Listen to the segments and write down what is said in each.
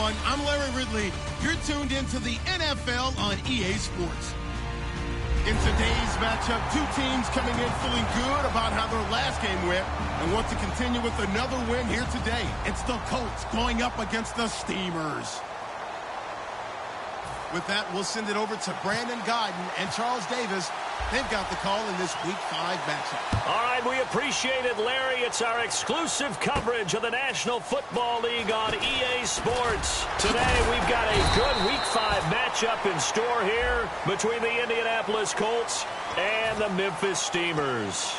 everyone. I'm Larry Ridley. You're tuned into the NFL on EA Sports. In today's matchup, two teams coming in feeling good about how their last game went and want to continue with another win here today. It's the Colts going up against the Steamers. With that, we'll send it over to Brandon Godden and Charles Davis. They've got the call in this Week 5 matchup. All right, we appreciate it, Larry. It's our exclusive coverage of the National Football League on EA Sports. Today, we've got a good Week 5 matchup in store here between the Indianapolis Colts and the Memphis Steamers.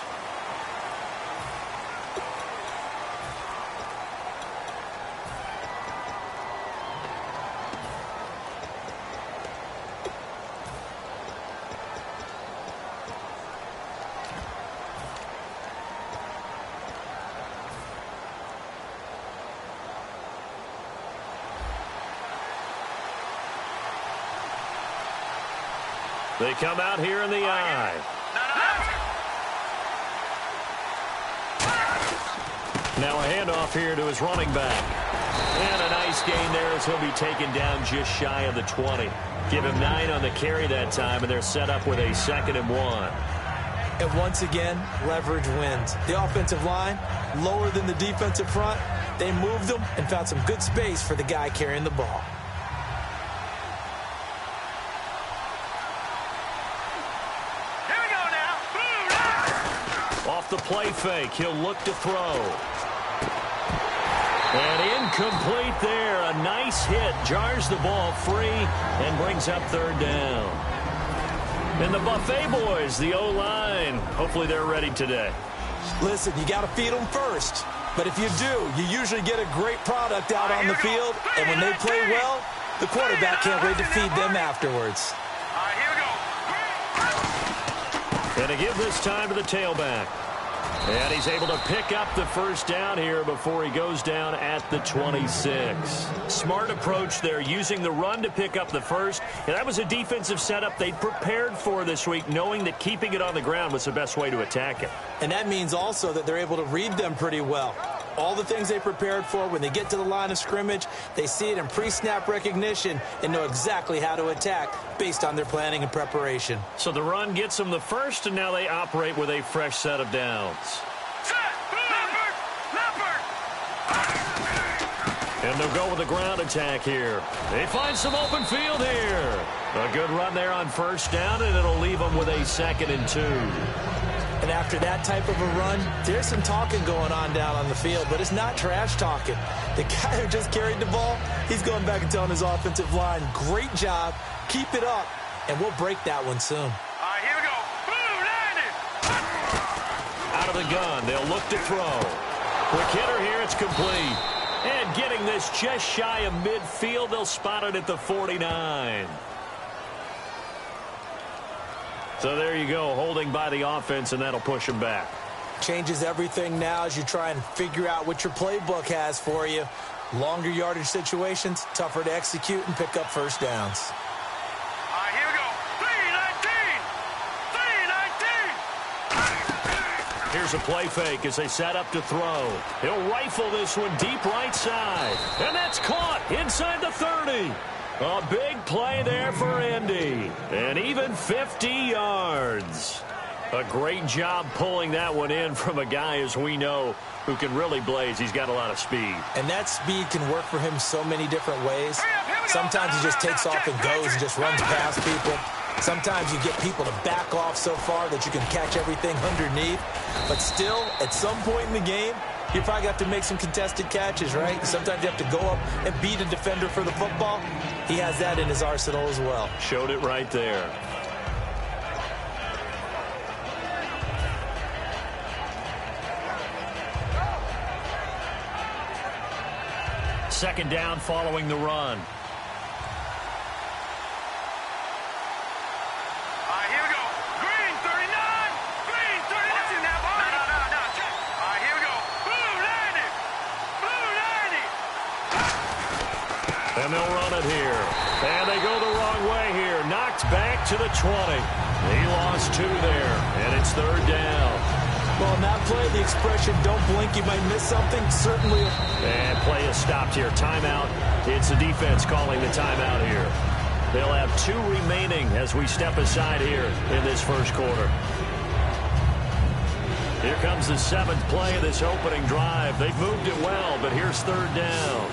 They come out here in the eye. Now a handoff here to his running back. And a nice gain there as he'll be taken down just shy of the 20. Give him 9 on the carry that time, and they're set up with a 2nd and 1. And once again, leverage wins. The offensive line, lower than the defensive front. They moved them and found some good space for the guy carrying the ball. Off the play fake, he'll look to throw. And incomplete there. A nice hit. Jars the ball free and brings up 3rd down. And the Buffet boys, the O-line, hopefully they're ready today. Listen, you got to feed them first. But if you do, you usually get a great product out on the field. And when they play well, the quarterback can't wait to feed them afterwards. And to give this time to the tailback. And he's able to pick up the 1st down here before he goes down at the 26. Smart approach there, using the run to pick up the 1st. And that was a defensive setup they'd prepared for this week, knowing that keeping it on the ground was the best way to attack it. And that means also that they're able to read them pretty well. All the things they prepared for, when they get to the line of scrimmage, they see it in pre-snap recognition and know exactly how to attack based on their planning and preparation. So the run gets them the 1st, and now they operate with a fresh set of downs. And they'll go with the ground attack here. They find some open field here. A good run there on 1st down, and it'll leave them with a 2nd and 2. And after that type of a run, there's some talking going on down on the field, but it's not trash talking. The guy who just carried the ball, he's going back and telling his offensive line, great job, keep it up, and we'll break that one soon. All right, here we go. Boom, landed. Out of the gun, they'll look to throw. Quick hitter here, it's complete. And getting this just shy of midfield, they'll spot it at the 49. So there you go, holding by the offense, and that'll push him back. Changes everything now as you try and figure out what your playbook has for you. Longer yardage situations, tougher to execute and pick up 1st downs. All right, here we go. 3-19. Here's a play fake as they set up to throw. He'll rifle this one deep right side. And that's caught inside the 30. A big play there for Indy. And even 50 yards. A great job pulling that one in from a guy, as we know, who can really blaze. He's got a lot of speed. And that speed can work for him so many different ways. Sometimes he just takes off and goes and just runs past people. Sometimes you get people to back off so far that you can catch everything underneath. But still, at some point in the game, you probably got to make some contested catches, right? Sometimes you have to go up and beat a defender for the football. He has that in his arsenal as well. Showed it right there. Second down following the run. And they'll run it here. And they go the wrong way here. Knocked back to the 20. He lost 2 there, and it's 3rd down. Well, in that play, the expression, don't blink, you might miss something, certainly. And play is stopped here. Timeout. It's the defense calling the timeout here. They'll have 2 remaining as we step aside here in this first quarter. Here comes the 7th play of this opening drive. They've moved it well, but here's 3rd down.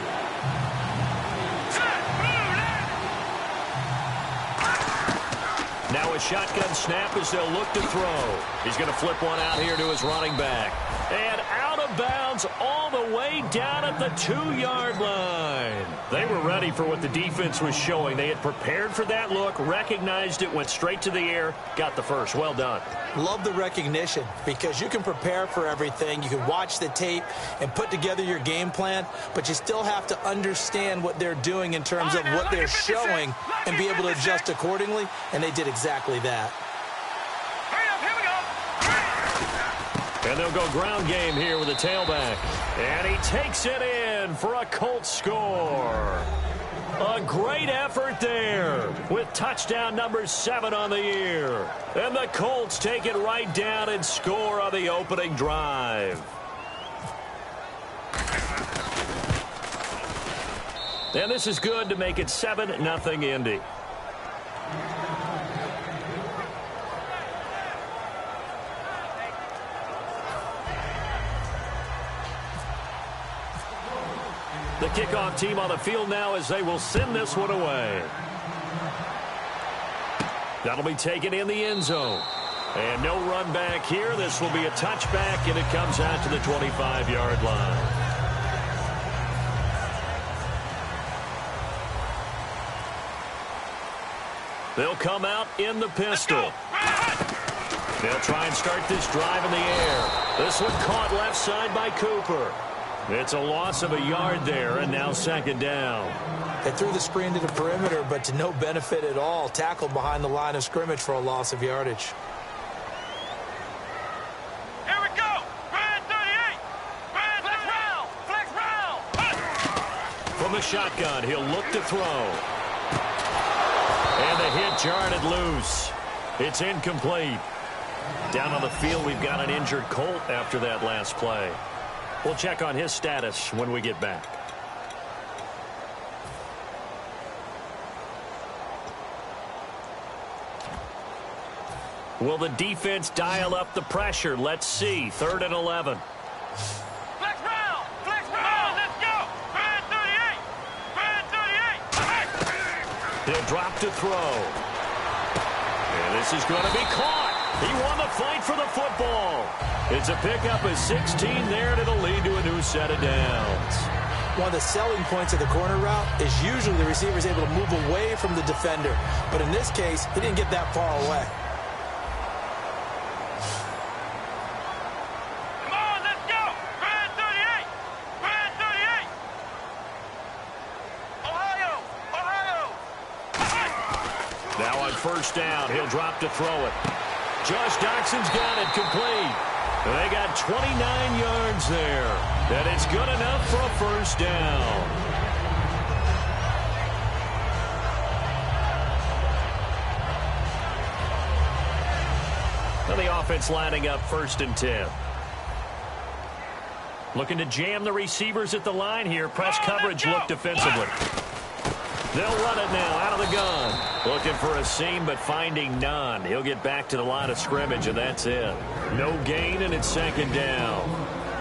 Now a shotgun snap as they'll look to throw. He's going to flip one out here to his running back. And out of bounds all the way down at the 2-yard line. They were ready for what the defense was showing. They had prepared for that look, recognized it, went straight to the air, got the first. Well done. Love the recognition because you can prepare for everything. You can watch the tape and put together your game plan, but you still have to understand what they're doing in terms of what they're showing and be able to adjust accordingly, and they did exactly that. And they'll go ground game here with a tailback. And he takes it in for a Colts score. A great effort there with touchdown number 7 on the year. And the Colts take it right down and score on the opening drive. And this is good to make it 7-0 Indy. The kickoff team on the field now as they will send this one away. That'll be taken in the end zone. And no run back here. This will be a touchback, and it comes out to the 25-yard line. They'll come out in the pistol. They'll try and start this drive in the air. This one caught left side by Cooper. It's a loss of a yard there, and now 2nd down. They threw the screen to the perimeter, but to no benefit at all. Tackled behind the line of scrimmage for a loss of yardage. Here we go. Brand 38. Brand flex round. From the shotgun, he'll look to throw. And the hit jarred it loose. It's incomplete. Down on the field, we've got an injured Colt after that last play. We'll check on his status when we get back. Will the defense dial up the pressure? Let's see. 3rd and 11. Flex round. Let's go. Brand 38. Brand 38. He'll drop to throw. And this is going to be caught. He won the fight for the football. It's a pickup of 16 there, and it'll lead to a new set of downs. One of the selling points of the corner route is usually the receiver is able to move away from the defender. But in this case, he didn't get that far away. Come on, let's go. Brand 38. Brand 38. Ohio. Now on 1st down, he'll drop to throw it. Josh Doxson's got it complete. They got 29 yards there. And it's good enough for a 1st down. And the offense lining up 1st and 10. Looking to jam the receivers at the line here. Press coverage look defensively. They'll run it now out of the gun. Looking for a seam, but finding none. He'll get back to the line of scrimmage, and that's it. No gain, and it's 2nd down.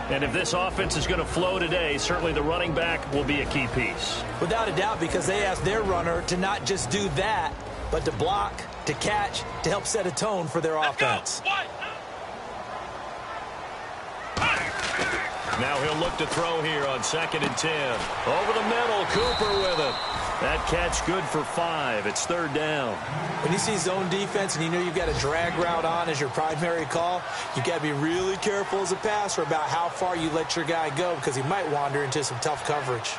And if this offense is going to flow today, certainly the running back will be a key piece. Without a doubt, because they asked their runner to not just do that, but to block, to catch, to help set a tone for their offense. Now he'll look to throw here on 2nd and 10. Over the middle, Cooper with it. That catch good for 5. It's 3rd down. When you see zone defense and you know you've got a drag route on as your primary call, you've got to be really careful as a passer about how far you let your guy go because he might wander into some tough coverage.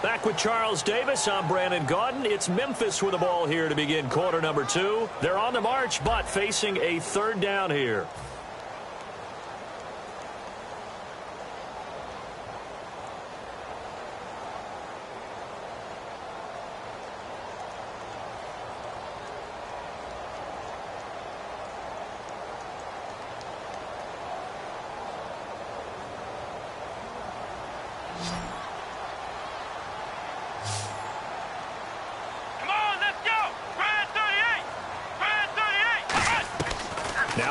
Back with Charles Davis, I'm Brandon Gaudin. It's Memphis with the ball here to begin quarter number 2. They're on the march, but facing a 3rd down here.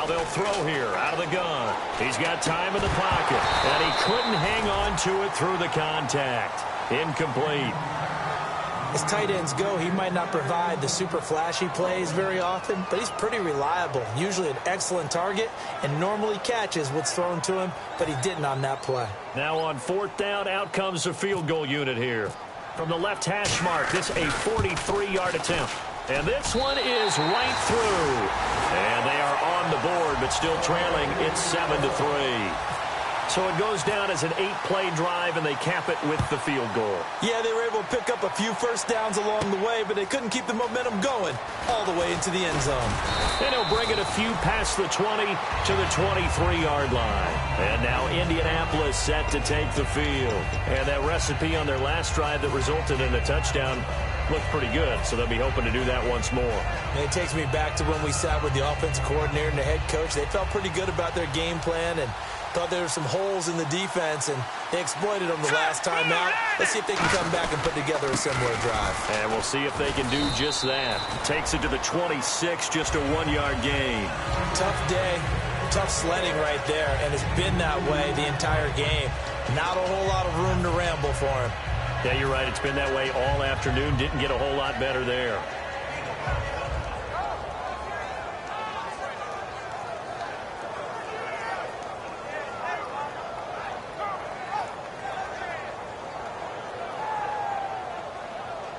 Now they'll throw here out of the gun. He's got time in the pocket, and he couldn't hang on to it through the contact. Incomplete. As tight ends go, he might not provide the super flashy plays very often, but he's pretty reliable. Usually an excellent target, and normally catches what's thrown to him, but he didn't on that play. Now on 4th down, out comes the field goal unit here. From the left hash mark, this a 43-yard attempt. And this one is right through. And they are on the board, but still trailing. It's 7-3. So it goes down as an 8-play drive, and they cap it with the field goal. Yeah, they were able to pick up a few first downs along the way, but they couldn't keep the momentum going all the way into the end zone. And he'll bring it a few past the 20 to the 23-yard line. And now Indianapolis set to take the field. And that recipe on their last drive that resulted in a touchdown looked pretty good, so they'll be hoping to do that once more. And it takes me back to when we sat with the offensive coordinator and the head coach. They felt pretty good about their game plan and thought there were some holes in the defense, and they exploited them the last time out. Let's see if they can come back and put together a similar drive. And we'll see if they can do just that. Takes it to the 26, just a 1-yard gain. Tough day, tough sledding right there, and it's been that way the entire game. Not a whole lot of room to ramble for him. Yeah, you're right. It's been that way all afternoon. Didn't get a whole lot better there.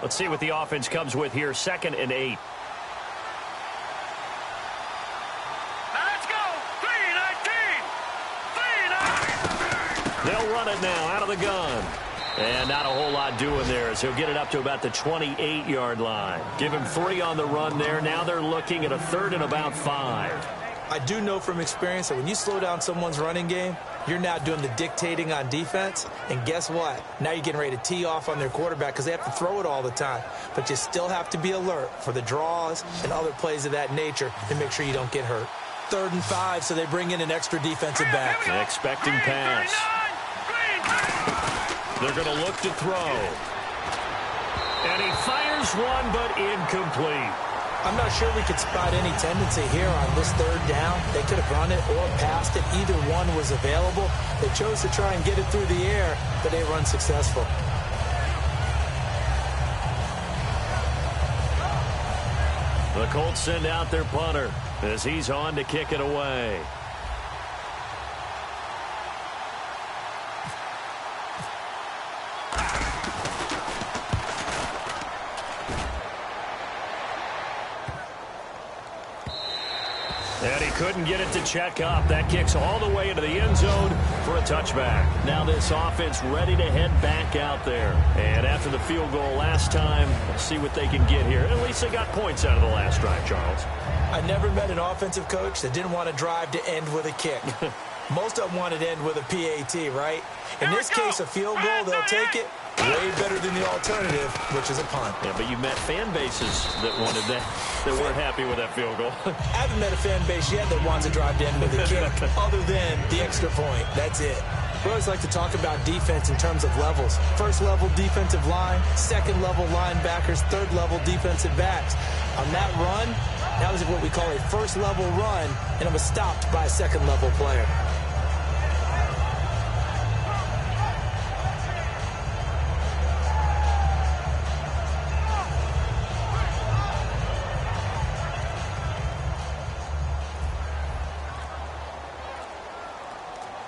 Let's see what the offense comes with here. 2nd and 8. Let's go. 3-19. They'll run it now out of the gun. And not a whole lot doing there as he'll get it up to about the 28-yard line. Give him 3 on the run there. Now they're looking at a 3rd and about 5. I do know from experience that when you slow down someone's running game, you're now doing the dictating on defense. And guess what? Now you're getting ready to tee off on their quarterback because they have to throw it all the time. But you still have to be alert for the draws and other plays of that nature to make sure you don't get hurt. 3rd and 5, so they bring in an extra defensive back. An expecting pass. They're going to look to throw. And he fires one, but incomplete. I'm not sure we could spot any tendency here on this 3rd down. They could have run it or passed it. Either one was available. They chose to try and get it through the air, but they run successful. The Colts send out their punter as he's on to kick it away. And he couldn't get it to check up. That kicks all the way into the end zone for a touchback. Now this offense ready to head back out there. And after the field goal last time, let's see what they can get here. At least they got points out of the last drive, Charles. I never met an offensive coach that didn't want to drive to end with a kick. Most of them wanted to end with a PAT, right? In this case, a field goal, they'll take it. Way better than the alternative, which is a punt. Yeah, but you met fan bases that wanted that weren't happy with that field goal. I haven't met a fan base yet that wants to drive to end with a kick other than the extra point. That's it. We always like to talk about defense in terms of levels. 1st level defensive line, 2nd level linebackers, 3rd level defensive backs. On that run, that was what we call a 1st level run, and it was stopped by a 2nd level player.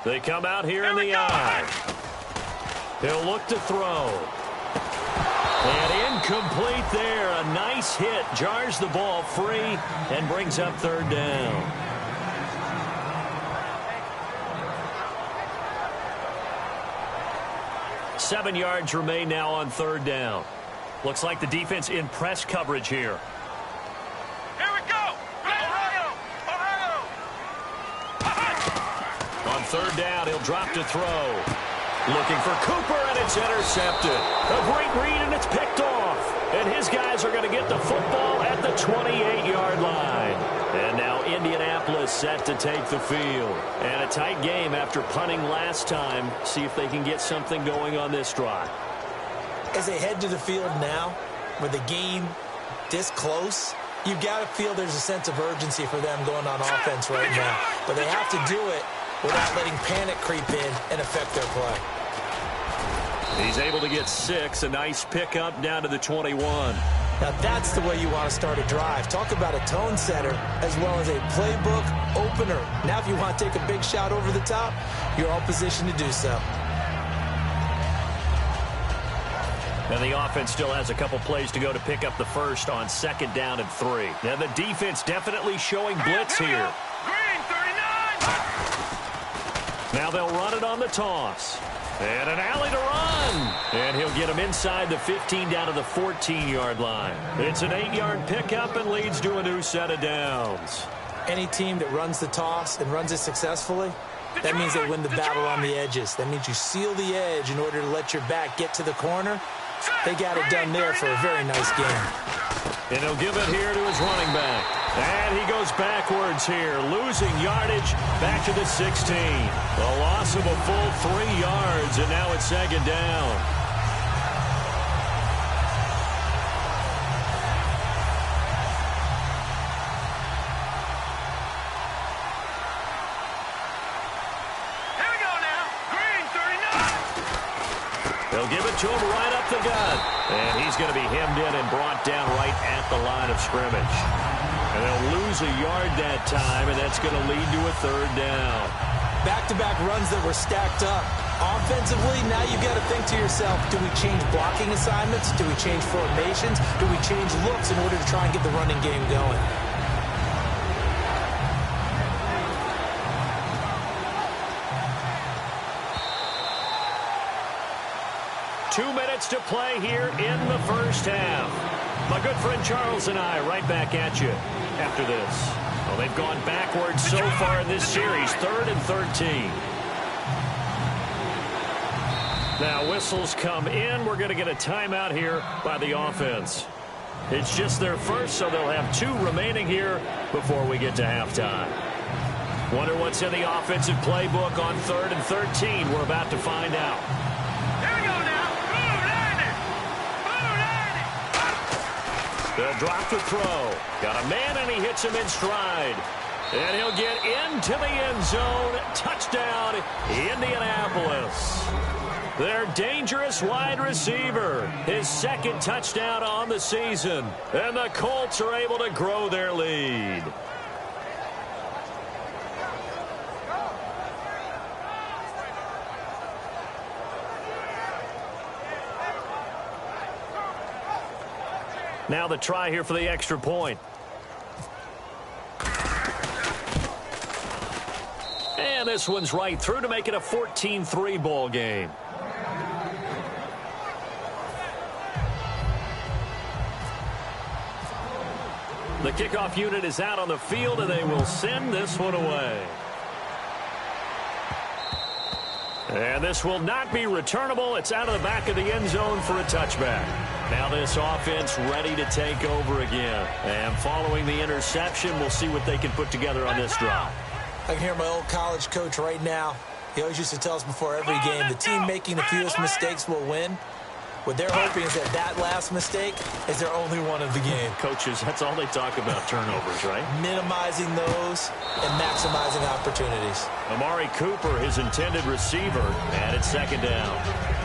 They come out here in the eye. He'll look to throw. And incomplete there. A nice hit. Jars the ball free and brings up 3rd down. Seven yards remain now on 3rd down. Looks like the defense in press coverage here. Here we go. Ohio. On 3rd down, he'll drop to throw. Looking for Cooper, and it's intercepted. A great read, and it's picked off. And his guys are going to get the football at the 28-yard line. And now Indianapolis set to take the field. And a tight game after punting last time. See if they can get something going on this drive. As they head to the field now, with the game this close, You've got to feel there's a sense of urgency for them going on offense right now. But they have to do it without letting panic creep in and affect their play. He's able to get 6, a nice pickup down to the 21. Now that's the way you want to start a drive. Talk about a tone setter as well as a playbook opener. Now if you want to take a big shot over the top, you're all positioned to do so. And the offense still has a couple plays to go to pick up the first on 2nd down and 3. Now the defense definitely showing blitz here. Green 39. Now they'll run it on the toss. And an alley to run. And he'll get him inside the 15 down to the 14-yard line. It's an 8-yard pickup and leads to a new set of downs. Any team that runs the toss and runs it successfully, that means they win the battle on the edges. That means you seal the edge in order to let your back get to the corner. They got it done there for a very nice game. And he'll give it here to his running back. And he goes backwards here, losing yardage back to the 16. A loss of a full 3 yards, and now it's 2nd down. Here we go now. Green 39. They'll give it to him right up the gut. And he's going to be hemmed in and brought down right at the line of scrimmage. And they'll lose a yard that time, and that's going to lead to a 3rd down. Back-to-back runs that were stacked up. Offensively, now you've got to think to yourself, do we change blocking assignments? Do we change formations? Do we change looks in order to try and get the running game going? To play here in the first half. My good friend Charles and I right back at you after this. Well, they've gone backwards so far in this series, 3rd and 13. Now whistles come in. We're going to get a timeout here by the offense. It's just their first, so they'll have 2 remaining here before we get to halftime. Wonder what's in the offensive playbook on 3rd and 13. We're about to find out. They'll drop the throw. Got a man, and he hits him in stride. And he'll get into the end zone. Touchdown, Indianapolis. Their dangerous wide receiver. His 2nd touchdown on the season. And the Colts are able to grow their lead. Now the try here for the extra point. And this one's right through to make it a 14-3 ball game. The kickoff unit is out on the field, and they will send this one away. And this will not be returnable. It's out of the back of the end zone for a touchback. Now this offense ready to take over again. And following the interception, we'll see what they can put together on this drive. I can hear my old college coach right now. He always used to tell us before every game, the team making the fewest mistakes will win. What they're hoping is that last mistake is their only one of the game. Coaches, that's all they talk about, turnovers, right? Minimizing those and maximizing opportunities. Amari Cooper, his intended receiver, and it's 2nd down.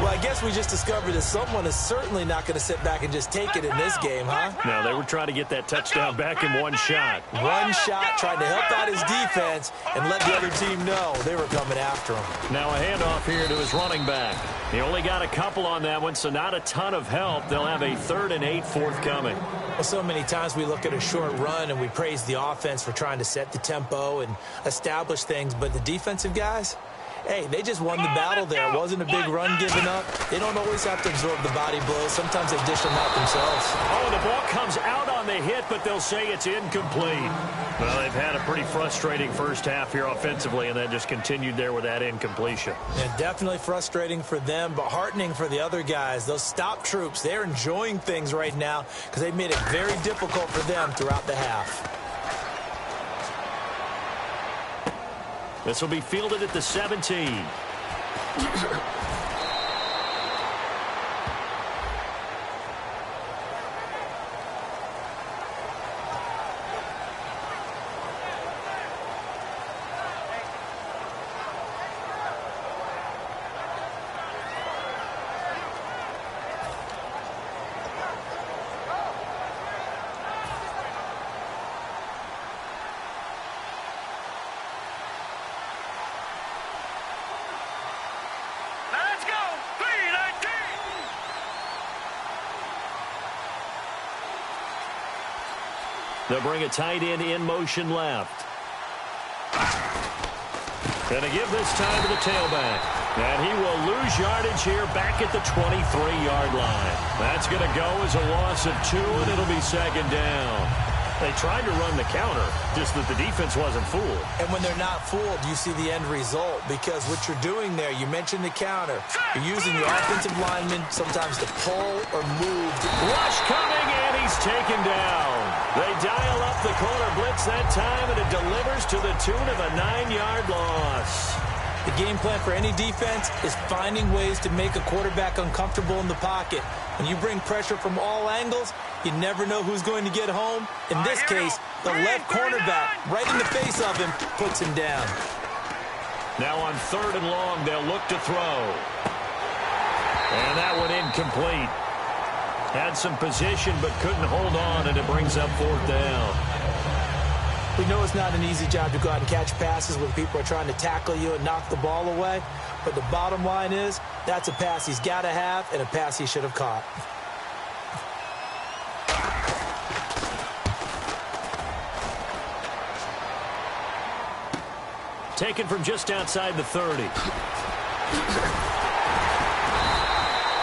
Well, I guess we just discovered that someone is certainly not going to sit back and just take it in this game, huh? No, they were trying to get that touchdown back in one shot. One shot, trying to help out his defense and let the other team know they were coming after him. Now a handoff here to his running back. He only got a couple on that one, so not a ton of help. They'll have a 3rd and 8 forthcoming. Well, so many times we look at a short run and we praise the offense for trying to set the tempo and establish things, but the defensive guys, hey, they just won the battle there. It wasn't a big run given up. They don't always have to absorb the body blows. Sometimes they dish them out themselves. Oh, the ball comes out on the hit, but they'll say it's incomplete. Well, they've had a pretty frustrating first half here offensively, and then just continued there with that incompletion. Yeah, definitely frustrating for them, but heartening for the other guys. Those stop troops, they're enjoying things right now because they've made it very difficult for them throughout the half. This will be fielded at the 17. They'll bring a tight end in motion left. Going to give this time to the tailback. And he will lose yardage here back at the 23-yard line. That's going to go as a loss of 2, and it'll be second down. They tried to run the counter, just that the defense wasn't fooled. And when they're not fooled, you see the end result, because what you're doing there, you mentioned the counter. You're using your offensive linemen sometimes to pull or move. Rush coming, and he's taken down. They dial up the corner blitz that time, and it delivers to the tune of a 9-yard loss. The game plan for any defense is finding ways to make a quarterback uncomfortable in the pocket. When you bring pressure from all angles, you never know who's going to get home. In this case, the left cornerback, right in the face of him, puts him down. Now on 3rd and long, they'll look to throw. And that one incomplete. Had some position but couldn't hold on, and it brings up 4th down. We know it's not an easy job to go out and catch passes when people are trying to tackle you and knock the ball away. But the bottom line is, that's a pass he's got to have and a pass he should have caught. Taken from just outside the 30.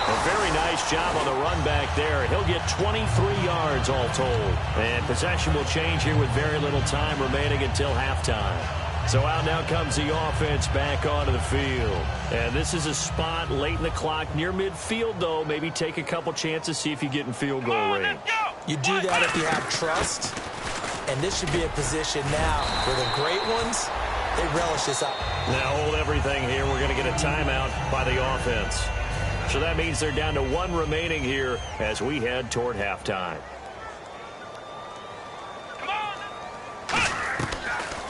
A very nice job on the run back there. He'll get 23 yards all told. And possession will change here with very little time remaining until halftime. So out now comes the offense back onto the field. And this is a spot late in the clock near midfield, though. Maybe take a couple chances, see if you get in field goal range. You do that if you have trust. And this should be a position now where the great ones, they relish this up. Now hold everything here. We're going to get a timeout by the offense. So that means they're down to 1 remaining here as we head toward halftime.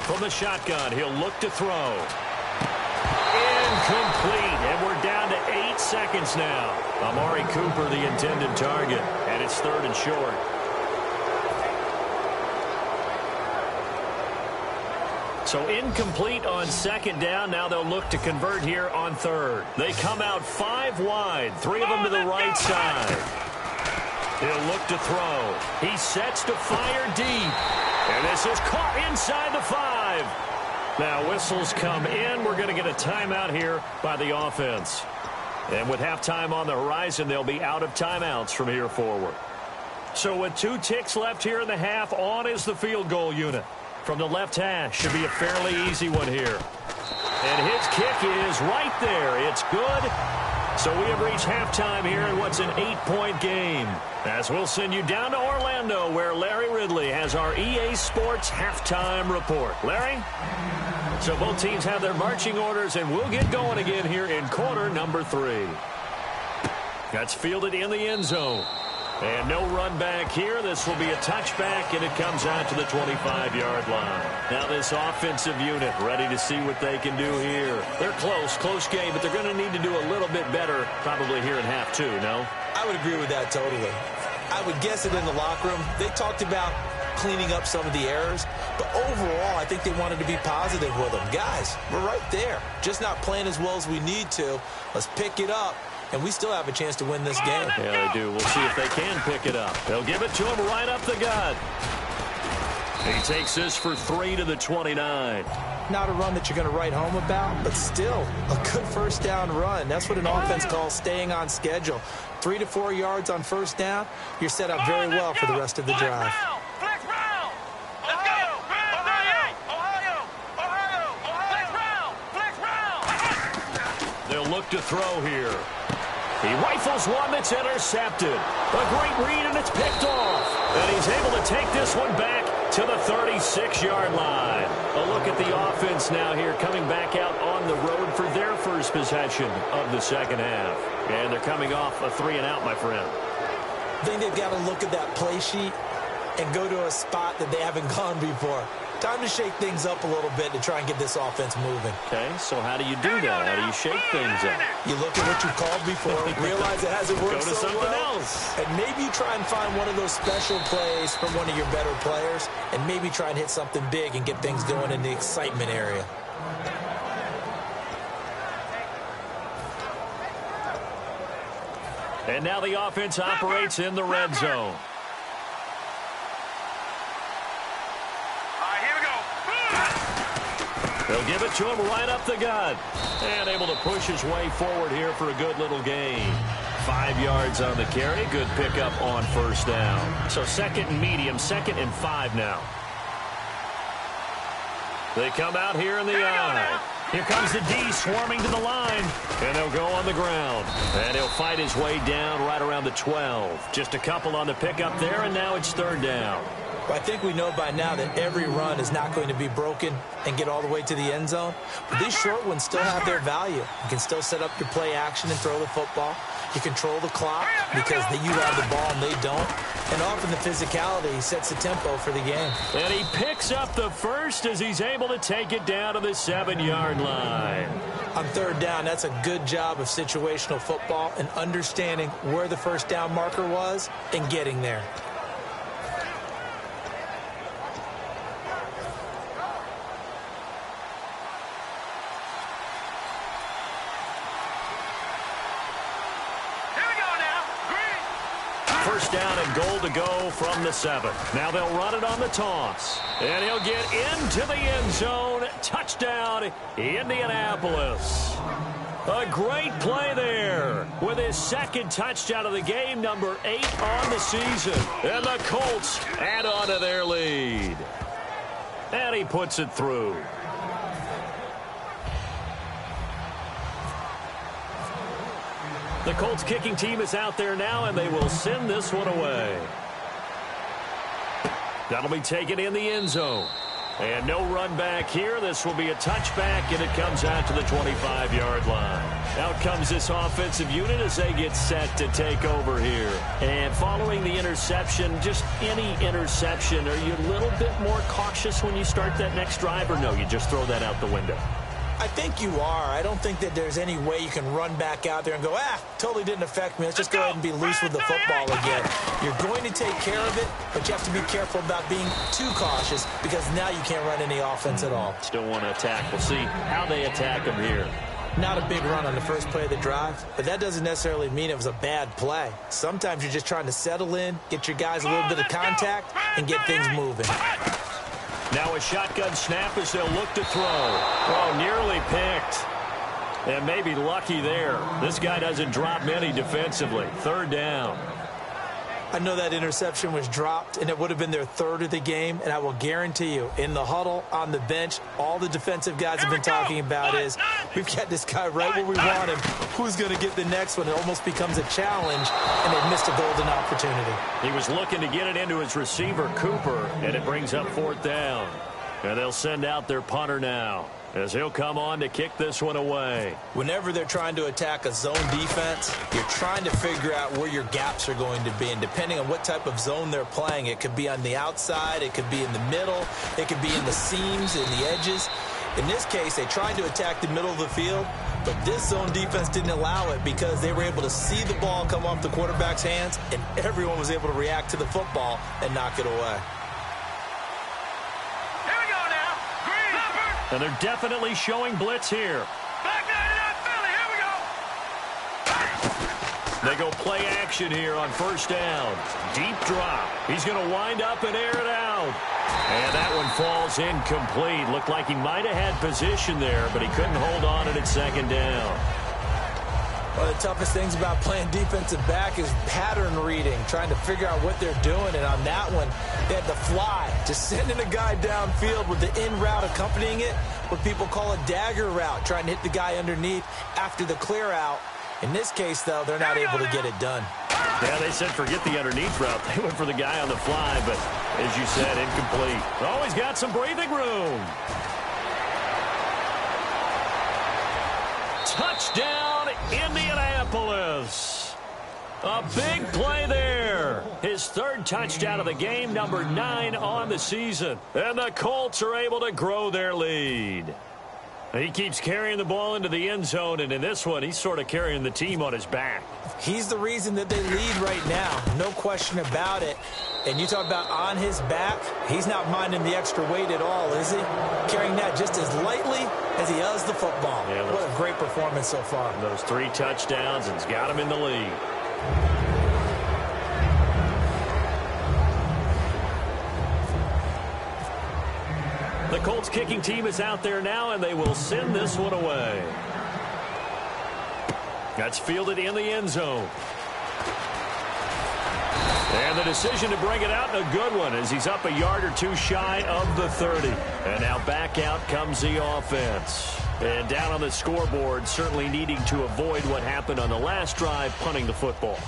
From the shotgun, he'll look to throw. Incomplete, and we're down to 8 seconds now. Amari Cooper, the intended target, and it's 3rd and short. So incomplete on 2nd down. Now they'll look to convert here on 3rd. They come out 5 wide, 3 of them to the right side. He'll look to throw. He sets to fire deep. And this is caught inside the 5. Now whistles come in. We're going to get a timeout here by the offense. And with halftime on the horizon, they'll be out of timeouts from here forward. So with 2 ticks left here in the half, on is the field goal unit. From the left hash, should be a fairly easy one here. And his kick is right there. It's good. So we have reached halftime here in what's an 8-point game. As we'll send you down to Orlando, where Larry Ridley has our EA Sports halftime report. Larry? So both teams have their marching orders, and we'll get going again here in quarter number 3. That's fielded in the end zone. And no run back here. This will be a touchback, and it comes out to the 25-yard line. Now this offensive unit ready to see what they can do here. They're close game, but they're going to need to do a little bit better probably here in half 2, no? I would agree with that totally. I would guess it in the locker room. They talked about cleaning up some of the errors, but overall, I think they wanted to be positive with them. Guys, we're right there. Just not playing as well as we need to. Let's pick it up. And we still have a chance to win this game. Yeah, they do. We'll see if they can pick it up. They'll give it to him right up the gut. He takes this for 3 to the 29. Not a run that you're going to write home about, but still a good first down run. That's what an offense calls staying on schedule. 3 to 4 yards on first down. You're set up very well for the rest of the drive. They'll look to throw here. He rifles one that's intercepted. A great read, and it's picked off. And he's able to take this one back to the 36-yard line. A look at the offense now here, coming back out on the road for their first possession of the second half. And they're coming off a 3-and-out, my friend. I think they've got to look at that play sheet and go to a spot that they haven't gone before. Time to shake things up a little bit to try and get this offense moving. Okay, so how do you do that? How do you shake things up? You look at what you called before, realize it hasn't worked Go to so something well, else. and maybe you try and find one of those special plays from one of your better players, and maybe try and hit something big and get things going in the excitement area. And now the offense operates in the red zone. They'll give it to him right up the gut. And able to push his way forward here for a good little gain. 5 yards on the carry. Good pickup on first down. So 2nd and medium, 2nd and 5 now. They come out here in the eye. Here comes the D swarming to the line. And they'll go on the ground. And he'll fight his way down right around the 12. Just a couple on the pickup there, and now it's 3rd down. Well, I think we know by now that every run is not going to be broken and get all the way to the end zone. But these short ones still have their value. You can still set up your play action and throw the football. You control the clock because you have the ball and they don't. And often the physicality sets the tempo for the game. And he picks up the first as he's able to take it down to the 7-yard line. On 3rd down, that's a good job of situational football and understanding where the first down marker was and getting there. First down and goal to go from the 7. Now they'll run it on the toss. And he'll get into the end zone. Touchdown, Indianapolis. A great play there with his 2nd touchdown of the game, number 8 on the season. And the Colts add on to their lead. And he puts it through. The Colts kicking team is out there now, and they will send this one away. That'll be taken in the end zone. And no run back here. This will be a touchback, and it comes out to the 25-yard line. Out comes this offensive unit as they get set to take over here. And following the interception, just any interception, are you a little bit more cautious when you start that next drive, or no, you just throw that out the window? I think you are. I don't think that there's any way you can run back out there and go, totally didn't affect me. Let's just go ahead and be loose with the football again. You're going to take care of it, but you have to be careful about being too cautious because now you can't run any offense at all. Still want to attack. We'll see how they attack him here. Not a big run on the first play of the drive, but that doesn't necessarily mean it was a bad play. Sometimes you're just trying to settle in, get your guys a little bit of contact, and get things moving. Now a shotgun snap as they'll look to throw. Oh, nearly picked. And maybe lucky there. This guy doesn't drop many defensively. 3rd down. I know that interception was dropped, and it would have been their 3rd of the game, and I will guarantee you, in the huddle, on the bench, all the defensive guys have been talking about is, we've got this guy right where we want him. Who's going to get the next one? It almost becomes a challenge, and they missed a golden opportunity. He was looking to get it into his receiver, Cooper, and it brings up 4th down. And they'll send out their punter now, as he'll come on to kick this one away. Whenever they're trying to attack a zone defense, you're trying to figure out where your gaps are going to be. And depending on what type of zone they're playing, it could be on the outside, it could be in the middle, it could be in the seams, in the edges. In this case, they tried to attack the middle of the field, but this zone defense didn't allow it because they were able to see the ball come off the quarterback's hands, and everyone was able to react to the football and knock it away. And they're definitely showing blitz here. Back down Philly, here we go. They go play action here on 1st down. Deep drop. He's going to wind up and air it out. And that one falls incomplete. Looked like he might have had position there, but he couldn't hold on at 2nd down. One of the toughest things about playing defensive back is pattern reading, trying to figure out what they're doing. And on that one, they had the fly, just sending a guy downfield with the in route accompanying it, what people call a dagger route, trying to hit the guy underneath after the clear out. In this case, though, they're not able to get it done. Yeah, they said forget the underneath route. They went for the guy on the fly, but as you said, incomplete. Always got some breathing room. Touchdown, Indianapolis. A big play there. His 3rd touchdown of the game, number 9 on the season. And the Colts are able to grow their lead. He keeps carrying the ball into the end zone, and in this one, he's sort of carrying the team on his back. He's the reason that they lead right now, no question about it. And you talk about on his back, he's not minding the extra weight at all, is he? Carrying that just as lightly as he does the football. Yeah, what a great performance so far. Those 3 touchdowns, and it's got him in the lead. The Colts kicking team is out there now, and they will send this one away. That's fielded in the end zone. And the decision to bring it out, a good one, as he's up a yard or two shy of the 30. And now back out comes the offense. And down on the scoreboard, certainly needing to avoid what happened on the last drive, punting the football.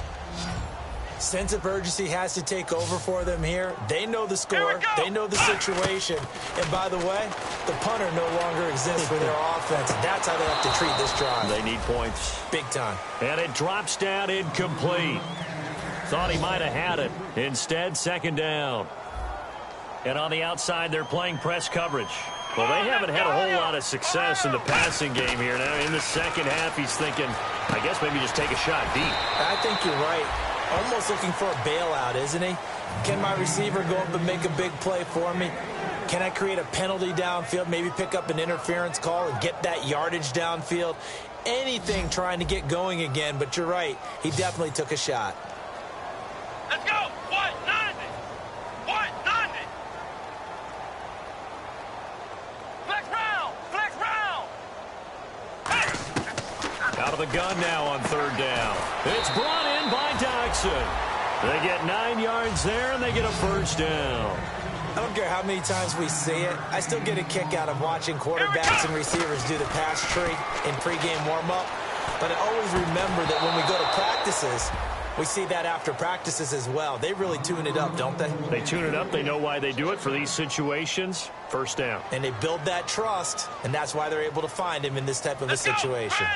Sense of urgency has to take over for them here. They know the score. They know the situation. And by the way, the punter no longer exists for their offense. That's how they have to treat this drive. They need points. Big time. And it drops down incomplete. Thought he might have had it. Instead, second down. And on the outside, they're playing press coverage. Well, they haven't had a whole lot of success in the passing game here. Now, in the second half, he's thinking, I guess maybe just take a shot deep. I think you're right. Almost looking for a bailout, isn't he? Can my receiver go up and make a big play for me? Can I create a penalty downfield, maybe pick up an interference call and get that yardage downfield? Anything trying to get going again, but you're right. He definitely took a shot. Let's go. 190. 190. Flex round. Flex round. Out of the gun now on third down. It's brought in by Dodson. They get 9 yards there, and they get a first down. I don't care how many times we see it. I still get a kick out of watching quarterbacks and receivers do the pass tree in pregame warm-up. But I always remember that when we go to practices, we see that after practices as well. They really tune it up, don't they? They tune it up. They know why they do it for these situations. First down. And they build that trust, and that's why they're able to find him in this type of a situation.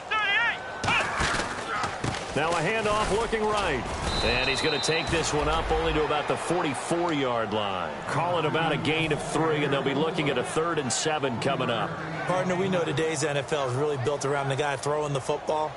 Now a handoff looking right. And he's going to take this one up only to about the 44-yard line. Call it about a gain of 3, and they'll be looking at a 3rd and 7 coming up. Partner, we know today's NFL is really built around the guy throwing the football.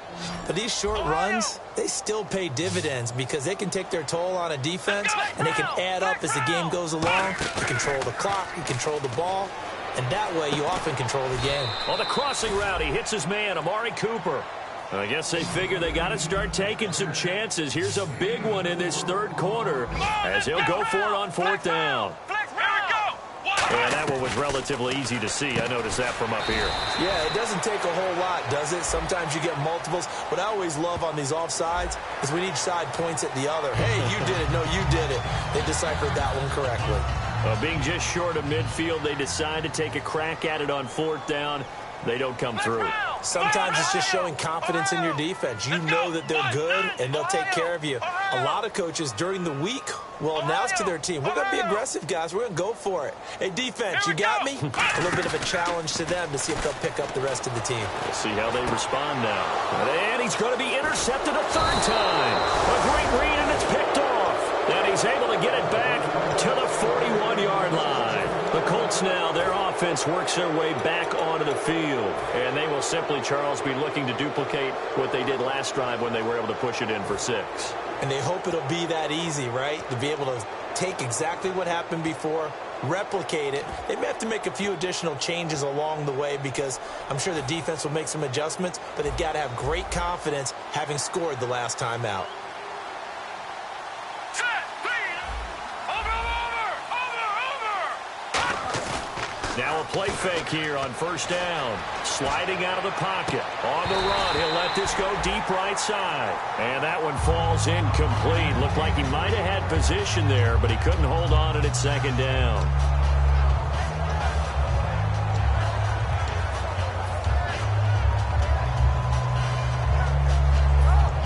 But these short runs, they still pay dividends because they can take their toll on a defense, and they can add up as the game goes along. You control the clock, you control the ball, and that way you often control the game. On the crossing route, he hits his man, Amari Cooper. I guess they figure they got to start taking some chances. Here's a big one in this third quarter as he'll go for it on 4th down. And that one was relatively easy to see. I noticed that from up here. Yeah, it doesn't take a whole lot, does it? Sometimes you get multiples. What I always love on these offsides is when each side points at the other. Hey, you did it. No, you did it. They deciphered that one correctly. Being just short of midfield, they decide to take a crack at it on 4th down. They don't come through. Sometimes it's just showing confidence in your defense. You know that they're good, and they'll take care of you. A lot of coaches during the week will announce to their team, we're going to be aggressive, guys. We're going to go for it. Hey, defense, you got me? A little bit of a challenge to them to see if they'll pick up the rest of the team. We'll see how they respond now. And he's going to be intercepted a 3rd time. A great read, and it's picked off. And he's able to get it back to the 41-yard line. The Colts now, their offense works their way back onto the field. And they will simply, Charles, be looking to duplicate what they did last drive when they were able to push it in for 6. And they hope it'll be that easy, right? To be able to take exactly what happened before, replicate it. They may have to make a few additional changes along the way because I'm sure the defense will make some adjustments, but they've got to have great confidence having scored the last time out. Now a play fake here on 1st down. Sliding out of the pocket. On the run, he'll let this go deep right side. And that one falls incomplete. Looked like he might have had position there, but he couldn't hold on at 2nd down.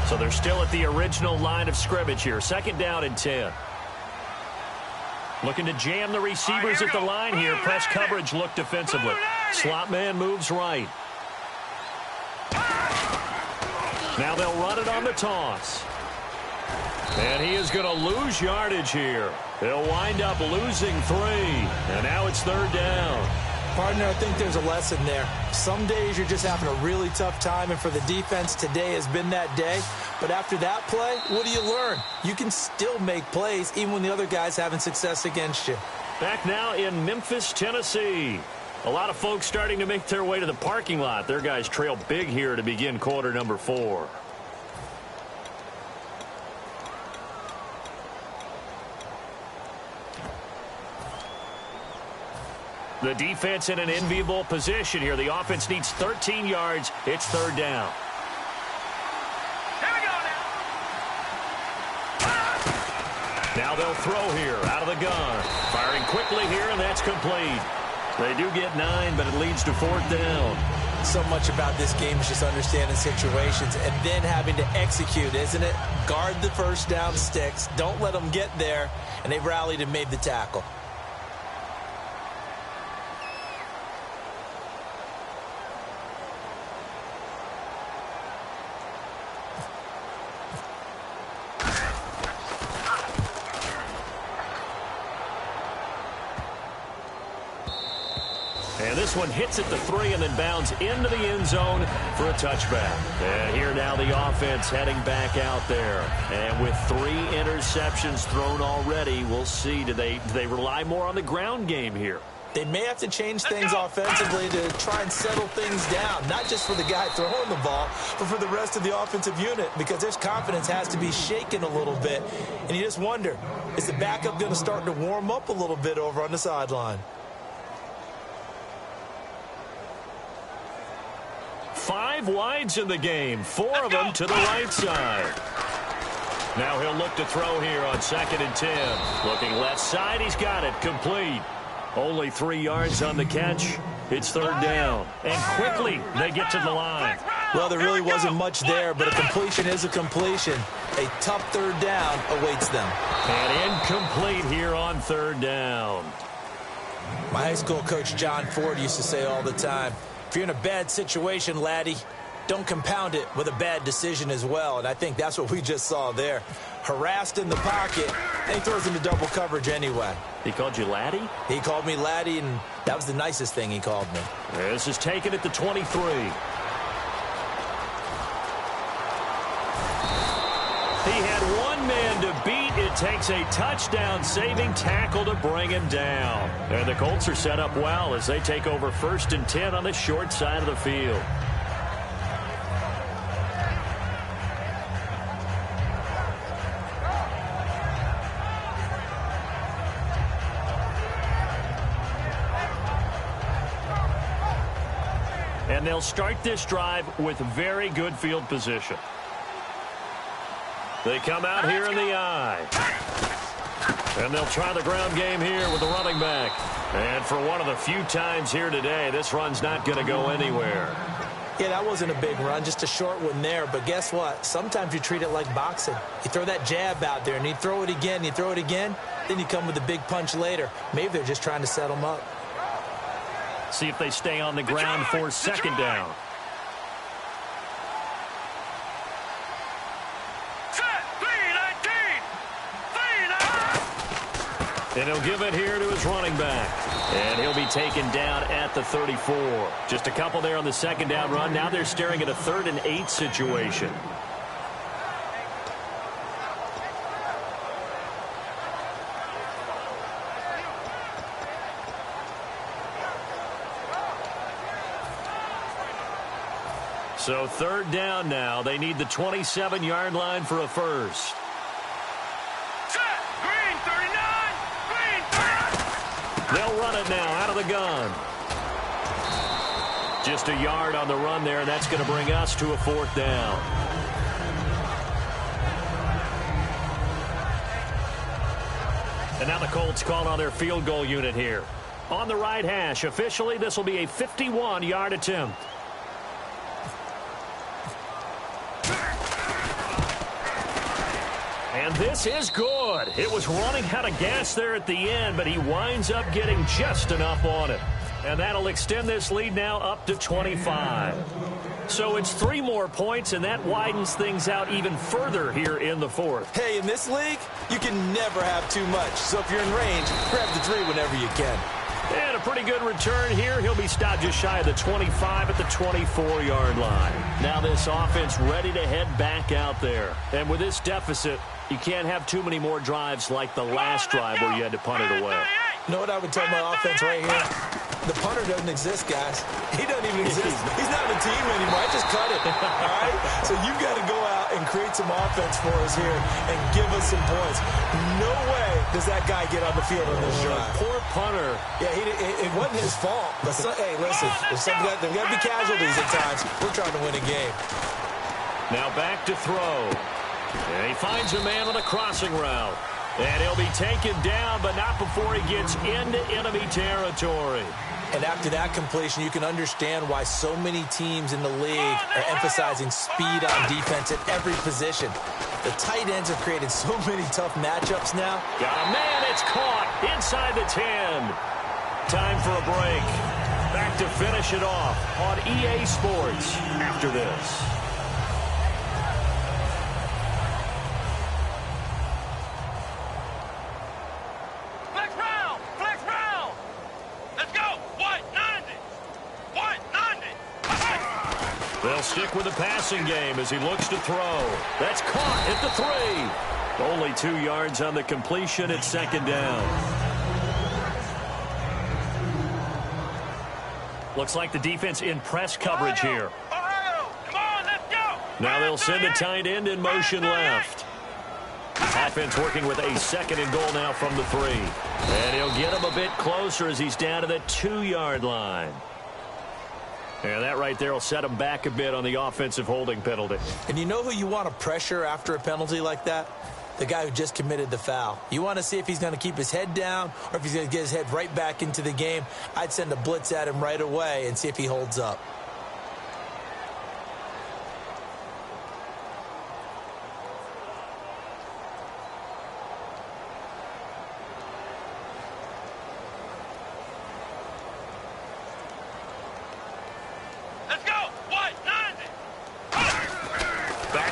So they're still at the original line of scrimmage here. 2nd down and 10. Looking to jam the receivers at the line here. Press coverage look defensively. Slot man moves right. Now they'll run it on the toss. And he is going to lose yardage here. He'll wind up losing 3. And now it's 3rd down. Partner, I think there's a lesson there. Some days you're just having a really tough time, and for the defense, today has been that day. But after that play, what do you learn? You can still make plays even when the other guy's having success against you. Back now in Memphis, Tennessee. A lot of folks starting to make their way to the parking lot. Their guys trail big here to begin quarter number 4. The defense in an enviable position here. The offense needs 13 yards. It's third down. Here we go now. Now they'll throw here out of the gun. Firing quickly here, and that's complete. They do get 9, but it leads to fourth down. So much about this game is just understanding situations and then having to execute, isn't it? Guard the first down sticks. Don't let them get there. And they rallied and made the tackle. And this one hits at the 3 and then bounds into the end zone for a touchback. And here now the offense heading back out there. And with 3 interceptions thrown already, we'll see. Do they rely more on the ground game here? They may have to change things offensively to try and settle things down, not just for the guy throwing the ball, but for the rest of the offensive unit, because their confidence has to be shaken a little bit. And you just wonder, is the backup going to start to warm up a little bit over on the sideline? 5 wides in the game, 4 of them to the right side. Now he'll look to throw here on 2nd and 10. Looking left side, he's got it, complete. Only 3 yards on the catch. It's third down. And quickly, they get to the line. Well, there really wasn't much there, but a completion is a completion. A tough third down awaits them. And incomplete here on third down. My high school coach, John Ford, used to say all the time, if you're in a bad situation, laddie, don't compound it with a bad decision as well. And I think that's what we just saw there. Harassed in the pocket, and he throws into double coverage anyway. He called you laddie? He called me laddie, and that was the nicest thing he called me. This is taken at the 23. He had one man to beat. It takes a touchdown-saving tackle to bring him down. And the Colts are set up well as they take over 1st and 10 on the short side of the field. And they'll start this drive with very good field position. They come out here in the eye. And they'll try the ground game here with the running back. And for one of the few times here today, this run's not going to go anywhere. Yeah, that wasn't a big run, just a short one there. But guess what? Sometimes you treat it like boxing. You throw that jab out there, and you throw it again, you throw it again, then you come with a big punch later. Maybe they're just trying to set them up. See if they stay on the ground for 2nd down. And he'll give it here to his running back. And he'll be taken down at the 34. Just a couple there on the 2nd down run. Now they're staring at a 3rd and 8 situation. So 3rd down now. They need the 27-yard line for a first. They'll run it now out of the gun. Just a yard on the run there, and that's going to bring us to a 4th down. And now the Colts call on their field goal unit here. On the right hash, officially, this will be a 51-yard attempt. And this is good. It was running out of gas there at the end, but he winds up getting just enough on it. And that'll extend this lead now up to 25. So it's 3 more points, and that widens things out even further here in the 4th. Hey, in this league, you can never have too much. So if you're in range, grab the 3 whenever you can. And a pretty good return here. He'll be stopped just shy of the 25 at the 24-yard line. Now this offense ready to head back out there. And with this deficit, you can't have too many more drives like the last drive where you had to punt it away. You know what I would tell my offense right here? The punter doesn't exist, guys. He doesn't even exist. He's not on the team anymore. I just cut it. All right? So you've got to go out and create some offense for us here and give us some points. No way does that guy get on the field on this drive. Poor punter. Yeah, it wasn't his fault. But hey, listen, there's got to be casualties at times. We're trying to win a game. Now back to throw. And he finds a man on a crossing route. And he'll be taken down, but not before he gets into enemy territory. And after that completion, you can understand why so many teams in the league are emphasizing speed on defense at every position. The tight ends have created so many tough matchups now. Got a man, it's caught inside the 10. Time for a break. Back to finish it off on EA Sports after this. They'll stick with the passing game as he looks to throw. That's caught at the 3. Only 2 yards on the completion at second down. Looks like the defense in press coverage here. Come on, let's go. Now they'll send a tight end in motion left. Offense working with a second and goal now from the 3. And he'll get him a bit closer as he's down to the 2-yard line. And that right there will set him back a bit on the offensive holding penalty. And you know who you want to pressure after a penalty like that? The guy who just committed the foul. You want to see if he's going to keep his head down or if he's going to get his head right back into the game. I'd send a blitz at him right away and see if he holds up.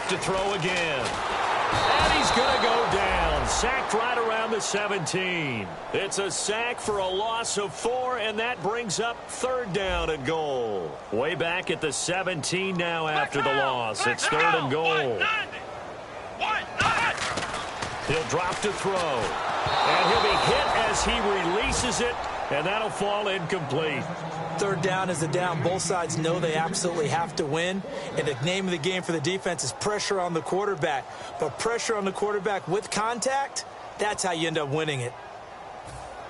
To throw again. And he's going to go down. Sacked right around the 17. It's a sack for a loss of 4, and that brings up 3rd down and goal. Way back at the 17 now after the loss. It's 3rd and goal. He'll drop to throw. And he'll be hit as he releases it, and that'll fall incomplete. 3rd down is a down. Both sides know they absolutely have to win. And the name of the game for the defense is pressure on the quarterback. But pressure on the quarterback with contact, that's how you end up winning it.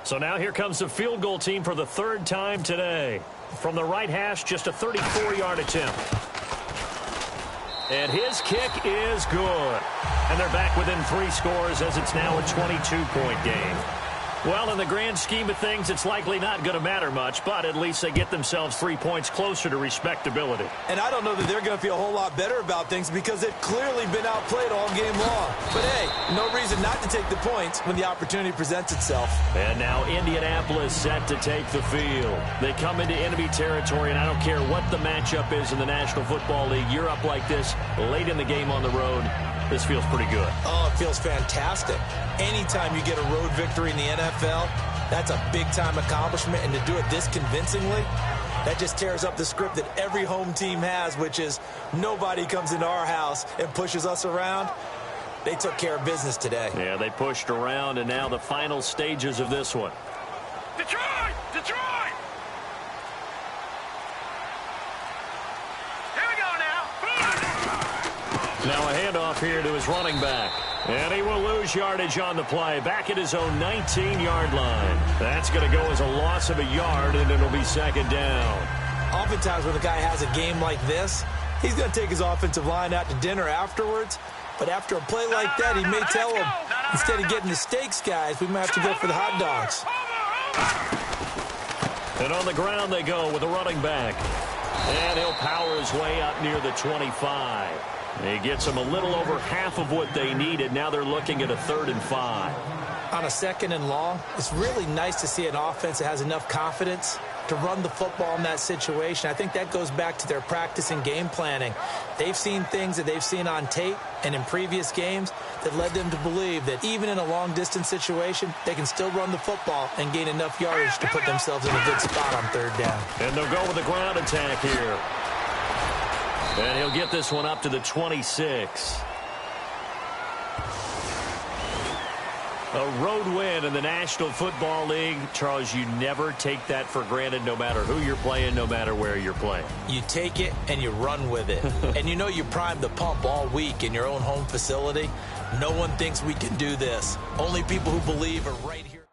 So now here comes the field goal team for the 3rd time today. From the right hash, just a 34-yard attempt. And his kick is good. And they're back within 3 scores as it's now a 22-point game. Well, in the grand scheme of things, it's likely not going to matter much, but at least they get themselves 3 points closer to respectability. And I don't know that they're going to feel a whole lot better about things because they've clearly been outplayed all game long. But, hey, no reason not to take the points when the opportunity presents itself. And now Indianapolis set to take the field. They come into enemy territory, and I don't care what the matchup is in the National Football League. You're up like this late in the game on the road. This feels pretty good. Oh, it feels fantastic. Anytime you get a road victory in the NFL, that's a big-time accomplishment. And to do it this convincingly, that just tears up the script that every home team has, which is nobody comes into our house and pushes us around. They took care of business today. Yeah, they pushed around, and now the final stages of this one. Detroit! Detroit! Here we go now. Now a handoff here to his running back. And he will lose yardage on the play. Back at his own 19-yard line. That's going to go as a loss of a yard, and it'll be 2nd down. Oftentimes when the guy has a game like this, he's going to take his offensive line out to dinner afterwards. But after a play like that, he may tell them, instead of getting the steaks, guys, we might have to go for the hot dogs. And on the ground they go with a running back. And he'll power his way up near the 25. He gets them a little over half of what they needed. Now they're looking at a 3rd and 5. On a 2nd and long, it's really nice to see an offense that has enough confidence to run the football in that situation. I think that goes back to their practice and game planning. They've seen things that they've seen on tape and in previous games that led them to believe that even in a long-distance situation, they can still run the football and gain enough yardage to put themselves in a good spot on 3rd down. And they'll go with the ground attack here. And he'll get this one up to the 26. A road win in the National Football League. Charles, you never take that for granted no matter who you're playing, no matter where you're playing. You take it and you run with it. And you know you primed the pump all week in your own home facility. No one thinks we can do this. Only people who believe are right here.